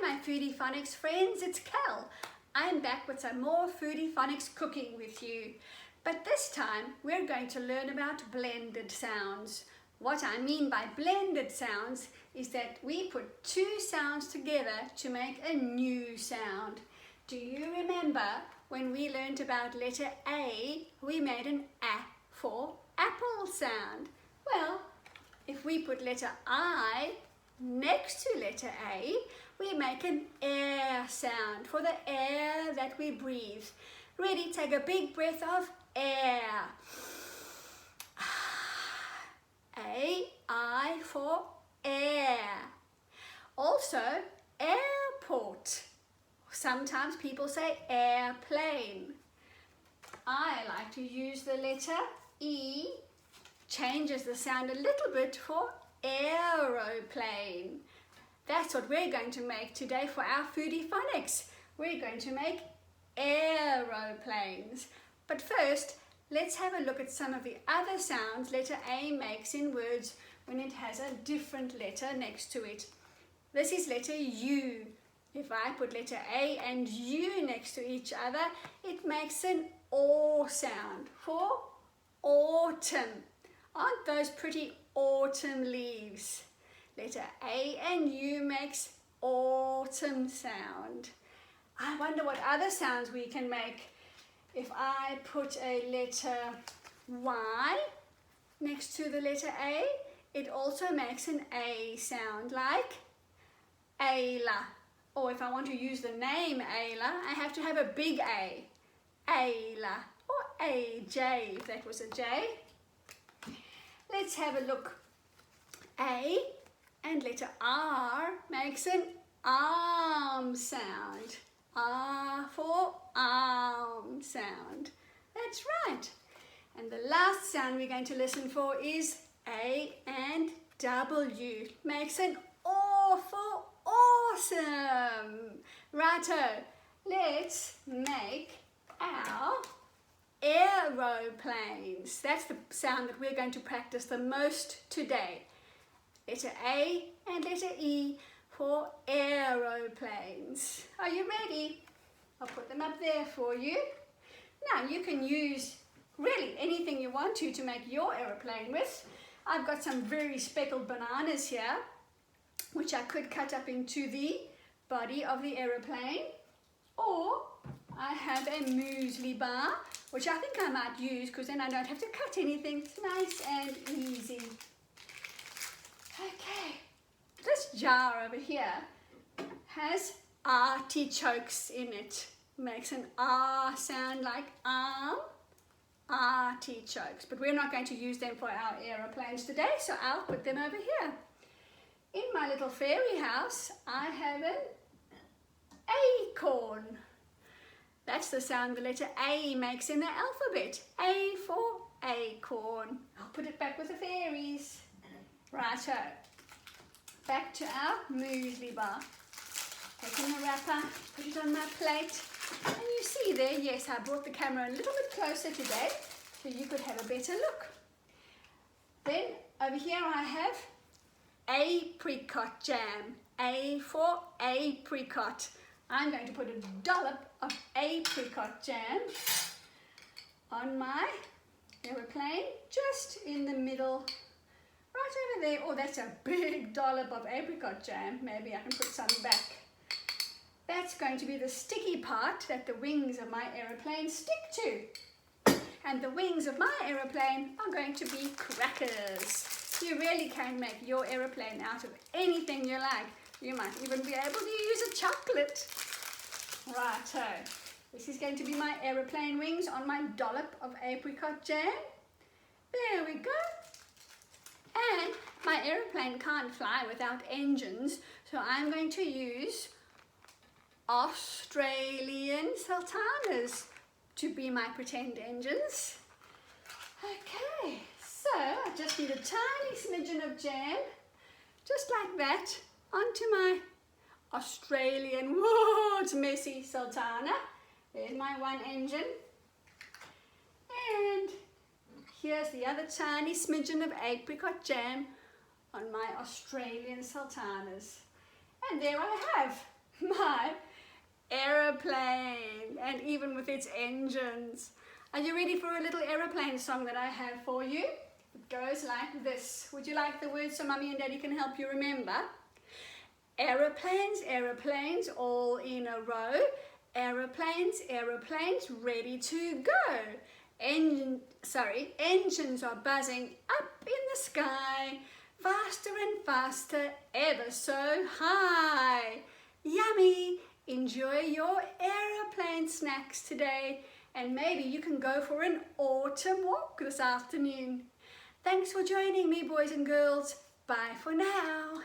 my Foodie Phonics friends, it's Cal. I'm back with some more Foodie Phonics cooking with you. But this time we're going to learn about blended sounds. What I mean by blended sounds is that we put two sounds together to make a new sound. Do you remember when we learned about letter A, we made an A for apple sound? Well, if we put letter I next to letter A, we make an air sound for the air that we breathe. Ready? Take a big breath of air. A-I for air. Also, airport. Sometimes people say airplane. I like to use the letter E, changes the sound a little bit for aeroplane. That's what we're going to make today for our Foodie Phonics. We're going to make aeroplanes. But first, let's have a look at some of the other sounds letter A makes in words when it has a different letter next to it. This is letter U. If I put letter A and U next to each other, it makes an AW sound for autumn. Aren't those pretty autumn leaves? Letter A and U makes autumn sound. I wonder what other sounds we can make. If I put a letter Y next to the letter A, it also makes an A sound, like Ayla. Or if I want to use the name Ayla, I have to have a big A. Ayla. Or AJ, if that was a J. Let's have a look. A and letter R makes an arm sound. R for arm sound. That's right. And the last sound we're going to listen for is A and W. Makes an AW for awesome. Righto, let's make our aeroplanes. That's the sound that we're going to practice the most today. Letter A and letter E for aeroplanes. Are you ready? I'll put them up there for you. Now you can use really anything you want to make your aeroplane with. I've got some very speckled bananas here, which I could cut up into the body of the aeroplane, or I have a muesli bar, which I think I might use because then I don't have to cut anything. It's nice and easy. Okay, this jar over here has artichokes in it. Makes an R sound like arm, artichokes. But we're not going to use them for our aeroplanes today, so I'll put them over here. In my little fairy house, I have an acorn. That's the sound the letter A makes in the alphabet. A for acorn. I'll put it back with the fairies. Righto. Back to our muesli bar. Taking the wrapper, put it on my plate. And you see there, yes, I brought the camera a little bit closer today so you could have a better look. Then over here I have apricot jam. A for apricot. I'm going to put a dollop of apricot jam on my aeroplane, just in the middle, right over there. Oh, that's a big dollop of apricot jam. Maybe I can put some back. That's going to be the sticky part that the wings of my aeroplane stick to. And the wings of my aeroplane are going to be crackers. You really can make your aeroplane out of anything you like. You might even be able to use a chocolate. Righto. This is going to be my aeroplane wings on my dollop of apricot jam. There we go. And my aeroplane can't fly without engines, so I'm going to use Australian sultanas to be my pretend engines. Okay, so I just need a tiny smidgen of jam, just like that, onto my Australian, whoa, it's messy, sultana. There's my one engine. And here's the other tiny smidgen of apricot jam on my Australian sultanas. And there I have my aeroplane, and even with its engines. Are you ready for a little aeroplane song that I have for you? It goes like this. Would you like the words so Mummy and Daddy can help you remember? Aeroplanes, aeroplanes, all in a row. Aeroplanes, aeroplanes, ready to go. Engines are buzzing up in the sky, faster and faster, ever so high. Yummy! Enjoy your aeroplane snacks today, and maybe you can go for an autumn walk this afternoon. Thanks for joining me, boys and girls. Bye for now.